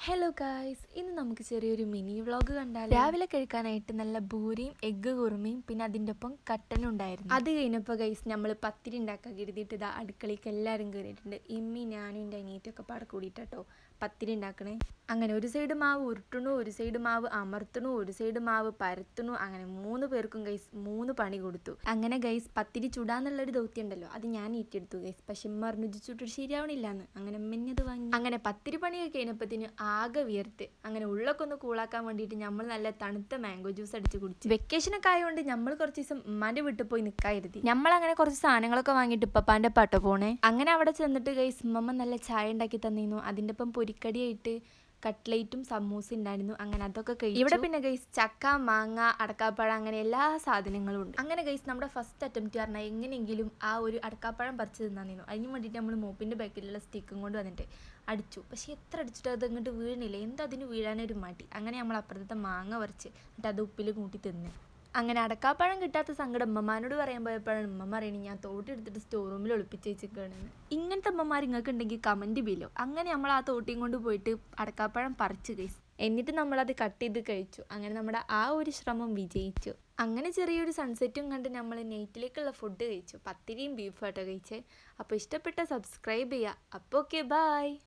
Hello guys, ഇന്ന് നമുക്ക് ചെറിയൊരു മിനി വ്ളോഗ് കണ്ടാൽ. രാവിലെ കഴിക്കാനായിട്ട് നല്ല ബൂരിയും എഗ്ഗ് കുറുമയും പിന്നെ അതിൻ്റെ ഒപ്പം കട്ടനും ഉണ്ടായിരുന്നു. അത് കഴിഞ്ഞപ്പോൾ ഗൈസ് നമ്മൾ പത്തിരി ഉണ്ടാക്കാൻ കരുതിയിട്ട് ഇതാ അടുക്കളയ്ക്ക് എല്ലാവരും കയറിയിട്ടുണ്ട്. ഇമ്മി ഞാനും എൻ്റെ അനിയത്തിയൊക്കെ പാടെ കൂടിയിട്ടോ പത്തിരി ഉണ്ടാക്കണേ. അങ്ങനെ ഒരു സൈഡ് മാവ് ഉരുട്ടണു, ഒരു സൈഡ് മാവ് അമർത്തണു, ഒരു സൈഡ് മാവ് പരത്തണു. അങ്ങനെ 3 പേർക്കും ഗൈസ് 3 പണി കൊടുത്തു. അങ്ങനെ ഗൈസ് പത്തിരി ചുടാന്നുള്ളൊരു ദൗത്യം ഉണ്ടല്ലോ, അത് ഞാൻ ഏറ്റെടുത്തു ഗൈസ്. പക്ഷെ ഇമ്മ പറഞ്ഞു ചുട്ടിട്ട് ശരിയാവണില്ലാന്ന്. അങ്ങനെ മെന്നത് വാങ്ങി. അങ്ങനെ പത്തിരി പണിയൊക്കെ കഴിഞ്ഞപ്പത്തിന് ആകെ വിയർത്ത്. അങ്ങനെ ഉള്ളൊക്കെ ഒന്ന് കൂളാക്കാൻ വേണ്ടിയിട്ട് നമ്മൾ നല്ല തണുത്ത മാംഗോ ജ്യൂസ് അടിച്ച് കുടിച്ചു. വെക്കേഷനൊക്കെ ആയതുകൊണ്ട് നമ്മൾ കുറച്ച് ദിവസം ഉമ്മാൻ്റെ വീട്ടിൽ പോയി നിൽക്കാതിരുതി. നമ്മളങ്ങനെ കുറച്ച് സാധനങ്ങളൊക്കെ വാങ്ങിയിട്ട് ഇപ്പാൻ്റെ പാട്ടോ പോണേ. അങ്ങനെ അവിടെ ചെന്നിട്ട് ഗൈസ് ഉമ്മ നല്ല ചായ ഉണ്ടാക്കി തന്നിരുന്നു. അതിൻ്റെ ഒപ്പം പൊരിക്കടിയായിട്ട് കട്ട്ലേറ്റും സമൂസയും ഉണ്ടായിരുന്നു. അങ്ങനെ അതൊക്കെ കഴിച്ചു. ഇവിടെ പിന്നെ ഗൈസ് ചക്ക, മാങ്ങ, അടക്കാപ്പഴം അങ്ങനെ എല്ലാ സാധനങ്ങളും ഉണ്ട്. അങ്ങനെ ഗൈസ് നമ്മുടെ ഫസ്റ്റ് അറ്റംപ്റ്റ് പറഞ്ഞാൽ എങ്ങനെയെങ്കിലും ആ ഒരു അടക്കാപ്പഴം പറിച്ച് തിന്നായിരുന്നു. അതിന് വേണ്ടിയിട്ട് നമ്മൾ മോപ്പിൻ്റെ ബാക്കിലുള്ള സ്റ്റിക്കും കൊണ്ട് വന്നിട്ട് അടിച്ചു. പക്ഷേ എത്ര അടിച്ചിട്ട് അത് അങ്ങോട്ട് വീഴണില്ല. എന്താ അതിന് വീഴാനൊരു മടി. അങ്ങനെ നമ്മൾ അപ്പുറത്തെ മാങ്ങ പറിച്ച് എന്നിട്ട് അത് ഉപ്പിൽ കൂട്ടി തിന്ന്. അങ്ങനെ അടക്കാപ്പഴം കിട്ടാത്ത സങ്കടം ഉമ്മമാനോട് പറയാൻ പോയപ്പോഴാണ് ഉമ്മ പറയുന്നത് ഞാൻ തോട്ടെടുത്തിട്ട് സ്റ്റോർ റൂമിൽ ഒളിപ്പിച്ച് വെച്ചിരിക്കുകയാണെന്ന്. ഇങ്ങനത്തെ അമ്മമാർ നിങ്ങൾക്ക് ഉണ്ടെങ്കിൽ കമൻറ്റ് ബില്ലോ. അങ്ങനെ നമ്മൾ ആ തോട്ടിയും കൊണ്ട് പോയിട്ട് അടക്കാപ്പഴം പറിച്ച് കഴിച്ചു. എന്നിട്ട് നമ്മളത് കട്ട് ചെയ്ത് കഴിച്ചു. അങ്ങനെ നമ്മുടെ ആ ഒരു ശ്രമം വിജയിച്ചു. അങ്ങനെ ചെറിയൊരു സൺസെറ്റും കണ്ട് നമ്മൾ നൈറ്റിലേക്കുള്ള ഫുഡ് കഴിച്ചു. പത്തിരിയും ബീഫാട്ടോ കഴിച്ചേ. അപ്പോൾ ഇഷ്ടപ്പെട്ട സബ്സ്ക്രൈബ് ചെയ്യുക. അപ്പോൾ ഓക്കെ, ബൈ.